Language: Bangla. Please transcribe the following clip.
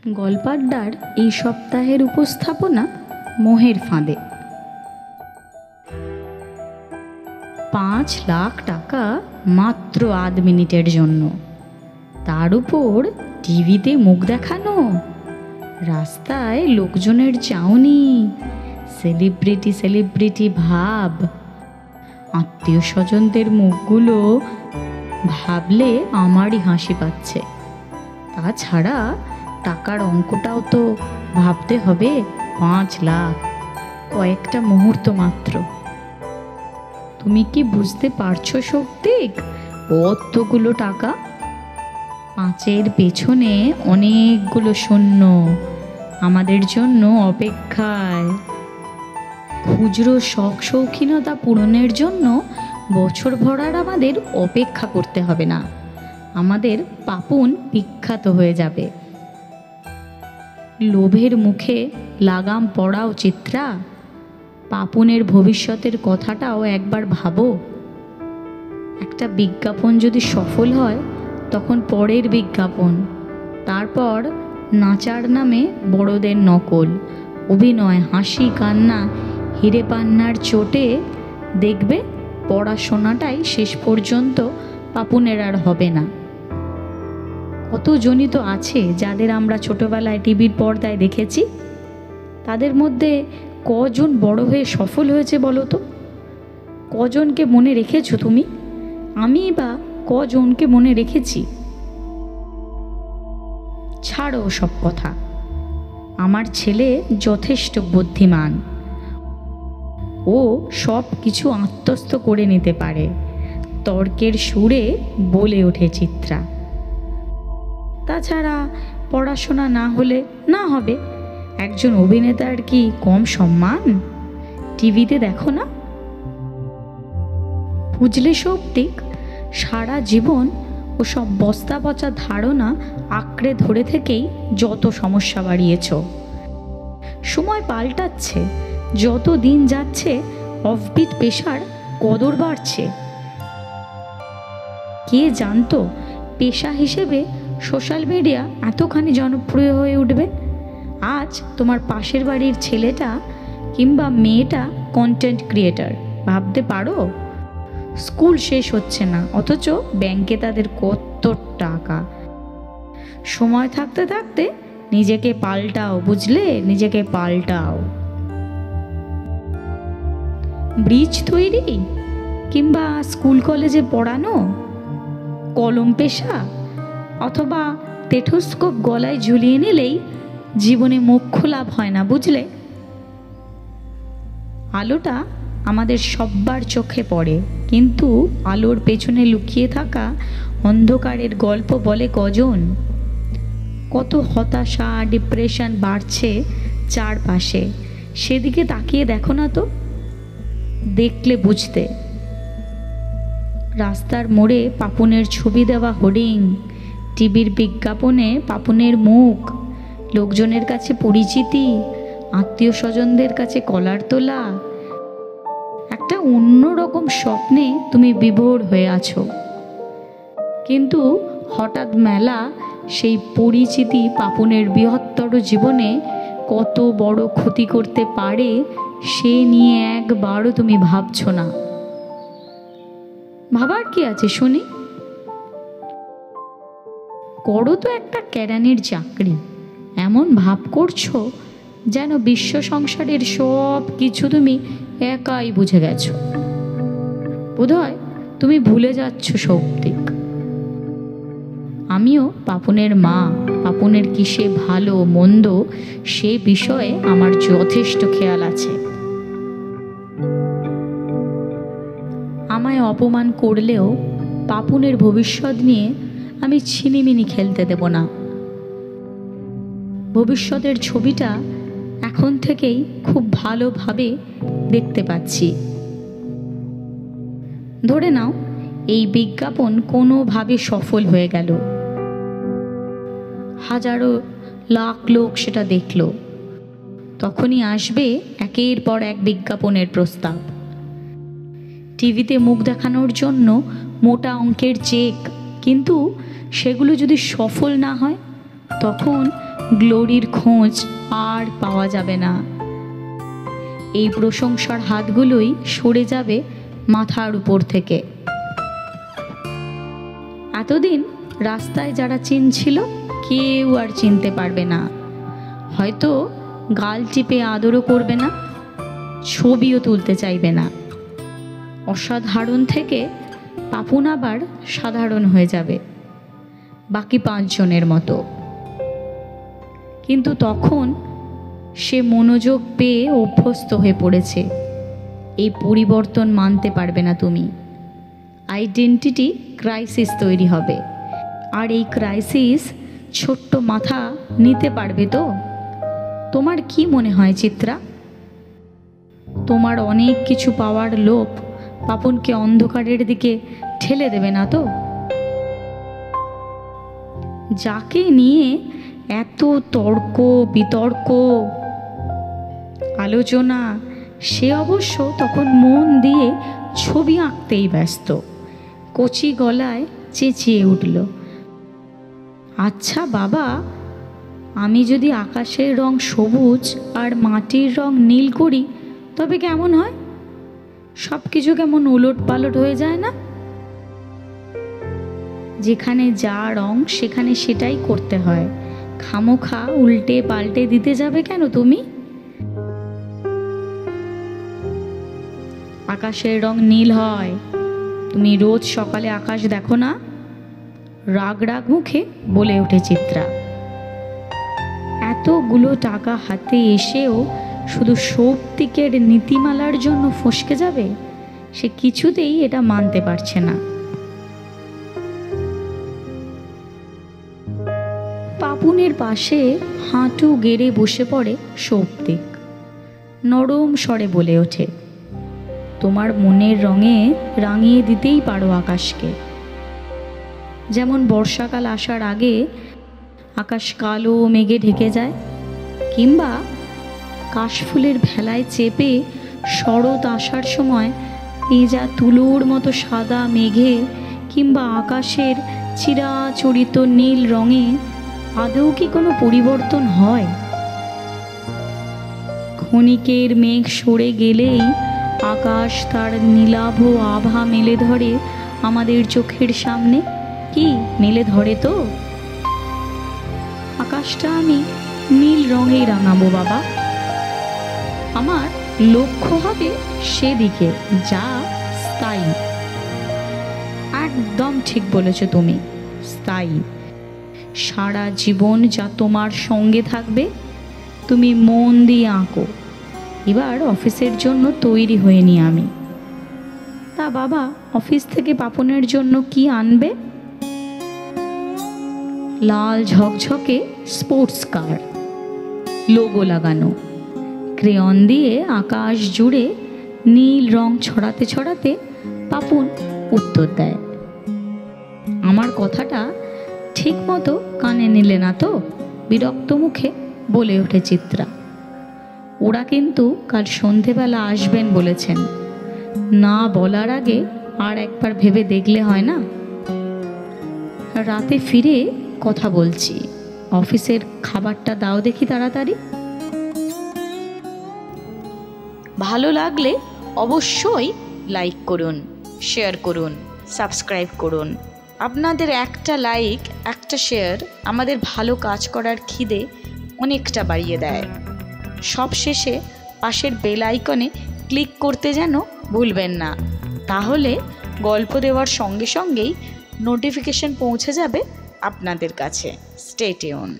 গল্পাড্ডার এই সপ্তাহের উপস্থাপনা মোহের ফাঁদে। 5 লাখ টাকা মাত্র আধ মিনিটের জন্য, তার উপর টিভিতে মুখ দেখানো, রাস্তায় লোকজনের চাউনি, সেলিব্রিটি সেলিব্রিটি ভাব, আত্মীয় স্বজনদের মুখগুলো ভাবলে আমারই হাসি পাচ্ছে। তাছাড়া টাকার অঙ্কটাও তো ভাবতে হবে। 5 লাখ, কয়েকটা মুহূর্ত মাত্র। তুমি কি বুঝতে পারছো শক্তিক? কতগুলো টাকা, 5-এর পেছনে অনেকগুলো শূন্য আমাদের জন্য অপেক্ষায়। খুচরো শখ শৌখিনতা পূরণের জন্য বছর ভরার আমাদের অপেক্ষা করতে হবে না। আমাদের পাপুন বিখ্যাত হয়ে যাবে। লোভের মুখে লাগাম পড়াও চিত্রা। পাপুনের ভবিষ্যতের কথাটাও একবার ভাবো। একটা বিজ্ঞাপন যদি সফল হয়, তখন পরের বিজ্ঞাপন, তারপর নাচার নামে বড়দের নকল, অভিনয়, হাসি, কান্না, হিরে পান্নার চোটে দেখবে পড়াশোনাটাই শেষ পর্যন্ত পাপুনের আর হবে না। কতজনই তো আছে যাদের আমরা ছোটবেলায় টিভির পর্দায় দেখেছি। তাদের মধ্যে কজন বড় হয়ে সফল হয়েছে বলো তো? কজনকে মনে রেখেছো তুমি? আমি বা কজনকে মনে রেখেছি? ছাড়ো সব কথা। আমার ছেলে যথেষ্ট বুদ্ধিমান, ও সব কিছু আত্মস্থ করে নিতে পারে, তর্কের সুরে বলে ওঠে চিত্রা। তাছাড়া পড়াশোনা না হলে না হবে, একজন অভিনেতার কি কম সম্মান? টিভিতে দেখো না? বুঝলে শক্তিক, সারা জীবন ও সব বস্তা পচা ধারণা আঁকড়ে ধরে থেকেই যত সমস্যা বাড়িয়েছ। সময় পাল্টাচ্ছে, যত দিন যাচ্ছে অফবিট পেশার কদর বাড়ছে। কে জানতো পেশা হিসেবে সোশ্যাল মিডিয়া এতখানি জনপ্রিয় হয়ে উঠবে? আজ তোমার পাশের বাড়ির ছেলেটা কিংবা মেয়েটা কন্টেন্ট ক্রিয়েটার, ভাবতে পারো? স্কুল শেষ হচ্ছে না, অথচ ব্যাংকে তাদের কত টাকা। সময় থাকতে থাকতে নিজেকে পাল্টাও, বুঝলে? নিজেকে পাল্টাও। ব্রিজ তৈরি কিংবা স্কুল কলেজে পড়ানো, কলম পেশা অথবা টেথোস্কোপ গলায় ঝুলিয়ে নিলেই জীবনে মোক্ষ লাভ হয় না, বুঝলে? আলোটা আমাদের সব্বার চোখে পড়ে, কিন্তু আলোর পেছনে লুকিয়ে থাকা অন্ধকারের গল্প বলে কজন? কত হতাশা, ডিপ্রেশন বাড়ছে চারপাশে, সেদিকে তাকিয়ে দেখো না তো, দেখলে বুঝতে। রাস্তার মোড়ে পাপুনের ছবি দেওয়া হোর্ডিং, টিভির বিজ্ঞাপনে পাপুনের মুখ, লোকজনের কাছে পরিচিতি, আত্মীয় স্বজনদের কাছে কলার তোলা, একটা অন্যরকম স্বপ্নে তুমি বিভোর হয়ে আছো। কিন্তু হঠাৎ মেলা সেই পরিচিতি পাপুনের বৃহত্তর জীবনে কত বড় ক্ষতি করতে পারে সে নিয়ে একবারও তুমি ভাবছো না। ভাবার কি আছে শুনি? করো তো একটা কেরানির চাকরি, এমন ভাব করছো যেন বিশ্ব সংসারের সব কিছু তুমি একাই বুঝে গেছো। বোধহয় তুমি ভুলে যাচ্ছ শক্তিক, আমিও পাপুনের মা। পাপুনের কিসে ভালো মন্দ সে বিষয়ে আমার যথেষ্ট খেয়াল আছে। আমায় অপমান করলেও পাপুনের ভবিষ্যৎ নিয়ে আমি ছিনিমিনি খেলতে দেব না। ভবিষ্যতের ছবিটা এখন থেকেই খুব ভালোভাবে দেখতে পাচ্ছি। ধরে নাও এই বিজ্ঞাপন কোনোভাবে সফল হয়ে গেল, হাজারো লাখ লোক সেটা দেখল, তখনই আসবে একের পর এক বিজ্ঞাপনের প্রস্তাব। টিভিতে মুখ দেখানোর জন্য মোটা অঙ্কের চেক, কিন্তু সেগুলো যদি সফল না হয়, তখন গ্লোরির খোঁজ আর পাওয়া যাবে না। এই প্রশংসার হাতগুলোই সরে যাবে মাথার উপর থেকে। এতদিন রাস্তায় যারা চিনছিল কেউ আর চিনতে পারবে না, হয়তো গাল টিপে আদরও করবে না, ছবিও তুলতে চাইবে না। অসাধারণ থেকে পাপুন আবার সাধারণ হয়ে যাবে, বাকি 5 জনের মতো। কিন্তু তখন সে মনোযোগ পেয়ে অভ্যস্ত হয়ে পড়েছে। এই পরিবর্তন মানতে পারবে না তুমি। আইডেন্টিটি ক্রাইসিস তৈরি হবে। আর এই ক্রাইসিস ছোট্ট মাথা নিতে পারবে তো? তোমার কি মনে হয় চিত্রা? তোমার অনেক কিছু পাওয়ার লোভ পাপনকে অন্ধকারের দিকে ঠেলে দেবে না তো? যাকে নিয়ে এত তর্ক বিতর্ক আলোচনা, সে অবশ্য তখন মন দিয়ে ছবি আঁকতেই ব্যস্ত। কচি গলায় চেঁচিয়ে উঠল, আচ্ছা বাবা, আমি যদি আকাশের রং সবুজ আর মাটির রং নীল করি তবে কেমন হয়? সব কিছু কেমন উলট পালট হয়ে যায় না? যেখানে যা রং সেখানে সেটাই করতে হয়, খামোখা উল্টে পাল্টে দিতে যাবে কেন তুমি? আকাশের রং নীল হয়, তুমি রোজ সকালে আকাশ দেখো না? রাগ রাগ মুখে বলে ওঠে চিত্রা। এতগুলো টাকা হাতে এসেও শুধু সৌপ্তিকের নীতিমালার জন্য ফসকে যাবে? সে কিছুতেই এটা মানতে পারছে না। পাপুনের পাশে হাঁটু গেড়ে বসে পড়ে সৌপ্তিক। নরম স্বরে বলে ওঠে, তোমার মনের রঙে রাঙিয়ে দিতেই পারো আকাশকে। যেমন বর্ষাকাল আসার আগে আকাশ কালো মেঘে ঢেকে যায়, কিংবা কাশফুলের ভেলায় চেপে শরৎ আসার সময় পেঁজা তুলোর মতো সাদা মেঘে কিংবা আকাশের চিরাচরিত নীল রঙে আদৌ কি কোনো পরিবর্তন হয়? ক্ষণিকের মেঘ সরে গেলেই আকাশ তার নীলাভ আভা মেলে ধরে আমাদের চোখের সামনে। কি মেলে ধরে তো? আকাশটা আমি নীল রঙেই রাঙাবো বাবা। আমার লক্ষ্য হবে সেদিকে, যা স্থায়ী। একদম ঠিক বলেছ তুমি, স্থায়ী। সারা জীবন যা তোমার সঙ্গে থাকবে। তুমি মন দিয়ে আঁকো। এবার অফিসের জন্য তৈরি হয়ে নি আমি। তা বাবা, অফিস থেকে পাপনের জন্য কি আনবে? লাল ঝকঝকে স্পোর্টস কার, লোগো লাগানো। ক্রেয়ন দিয়ে আকাশ জুড়ে নীল রং ছড়াতে ছড়াতে পাপুন উত্তর দেয়, আমার কথাটা ঠিক মতো কানে নিলে না তো? বিরক্ত মুখে বলে ওঠে চিত্রা। ওরা কিন্তু কাল সন্ধেবেলা আসবেন বলেছেন। না বলার আগে আর একবার ভেবে দেখলে হয় না? রাতে ফিরে কথা বলছি। অফিসের খাবারটা দাও দেখি তাড়াতাড়ি। ভালো লাগলে অবশ্যই লাইক করুন, শেয়ার করুন, সাবস্ক্রাইব করুন। আপনাদের একটা লাইক, একটা শেয়ার আমাদের ভালো কাজ করার খিদে অনেকটা বাড়িয়ে দেয়। সব শেষে পাশের বেল আইকনে ক্লিক করতে যেন ভুলবেন না, তাহলে গল্প দেওয়ার সঙ্গে সঙ্গেই নোটিফিকেশন পৌঁছে যাবে আপনাদের কাছে। Stay tune.